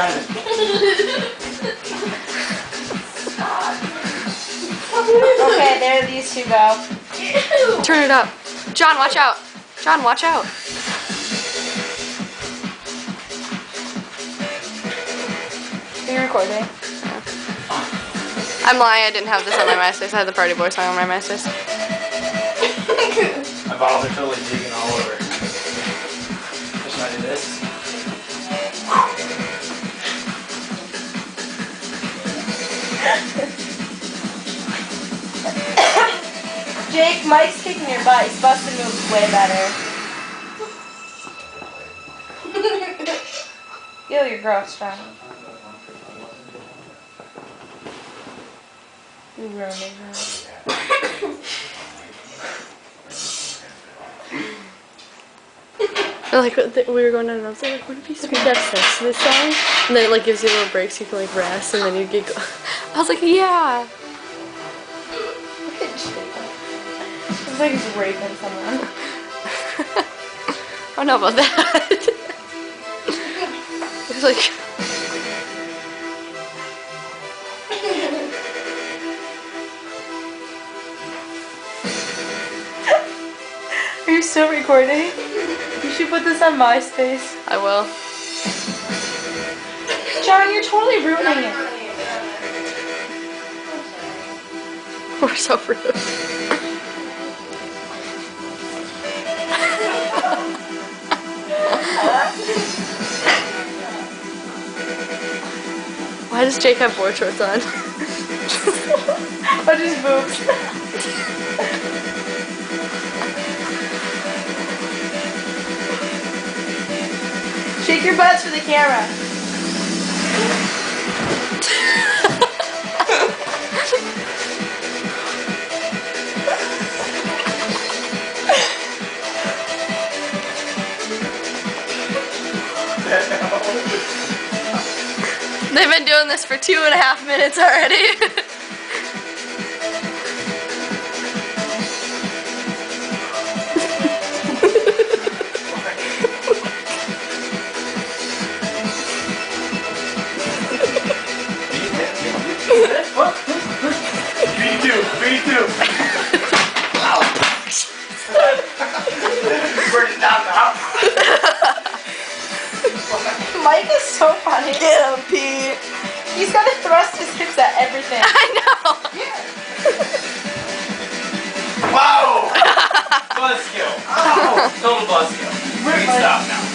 driving. Okay, there these two go. Turn it up. John, watch out. John, watch out. Are you recording? I'm lying, I didn't have this on my MySpace. I had the Party Boy song on my MySpace. My balls are totally digging all over. Should I do this? Jake, Mike's kicking your butt. He's busting moves way better. Ew, you're gross, John. You ruined it, man. Like we were going down and I was like, what if you speak have sex to this song? And then it like gives you little breaks, you can like rest, and then you get. I was like, yeah. Look at Jake. It's like he's raping someone. I don't know about that. It's like. Are you still recording? You should put this on MySpace. I will. John, you're totally ruining it. We're so rude. Why does Jake have board shorts on? Or just boobs. Shake your butts for the camera. They've been doing this for 2.5 minutes already. Me too. Wow. Burn it down the house. Mike is so funny. Get him, Pete. He's got to thrust his hips at everything. I know. Wow. Buzz skill. Oh, total buzz skill. We can stop now.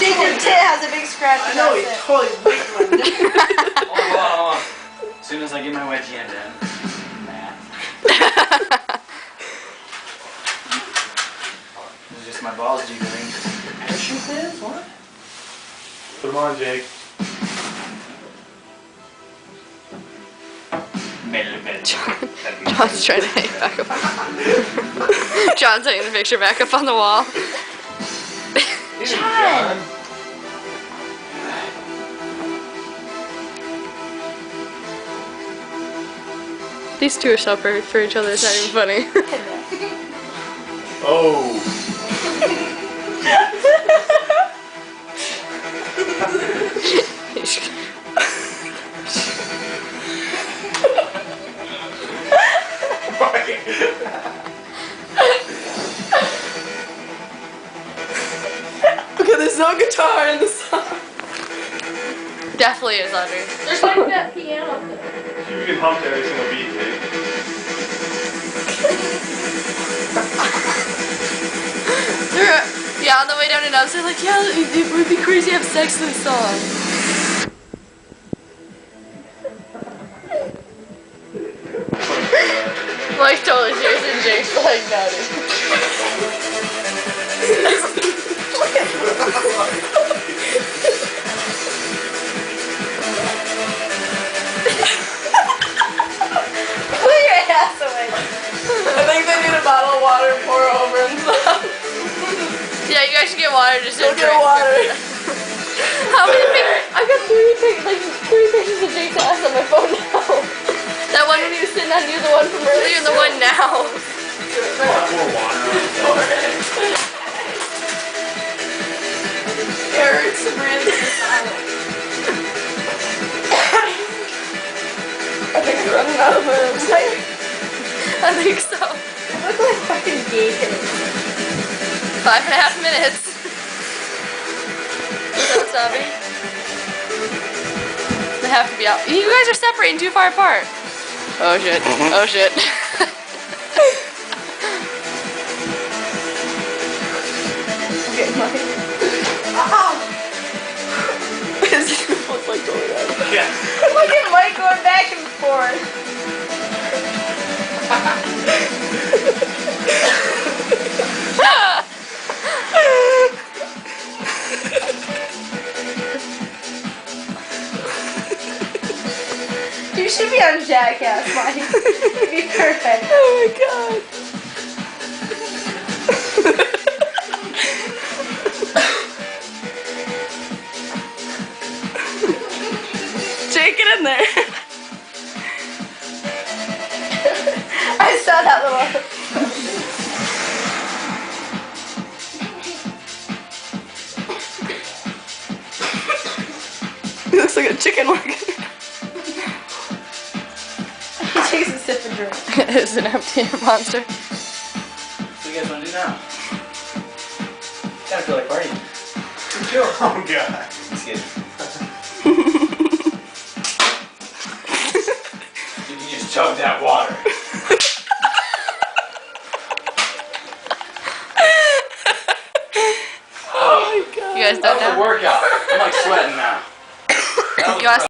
Jake, your tit has a big scratch. I know, he's totally wiggling. Hold on. As soon as I get my wedgie end in. It's just my balls jiggling. Shoot this? What? Put them on, Jake. John's trying to hang it back up. John's hanging the picture back up on the wall. John. These two are so perfect for each other, it's not even funny. Oh. Okay, there's no guitar in the song. Definitely is under. There's like that piano. You can hump to every single beat, Jake. Yeah, on the way down to Nubs, they're like, yeah, it would be crazy to have sex in this song. Like, totally serious, and Jake's like, no, dude. Put your ass away. I think they need a bottle of water and pour over and stuff. Yeah, you guys should get water, just don't get water. How many pictures? I've got three pictures of Jake's ass on my phone now. That one when he was sitting on you, the one from earlier, and the one now. It hurts to breathe in the silence. I think so. They look like fucking gay kids. 5.5 minutes. What's up, Abby? They have to be out. You guys are separating too far apart. Oh shit. Oh shit. Okay, Mike. His looks like going out. Yeah. Look at Mike going back and forth. You should be on Jackass, Mike. You'd be perfect. Oh my god. Jake, get in there. I saw that little. He looks like a chicken leg. He takes a sip of drink. It's an empty monster. What do you guys want to do now? Kind of feel like partying. Oh god. Just kidding. You can just chug that water. You guys That done was a now? workout. I'm like sweating now. That was You want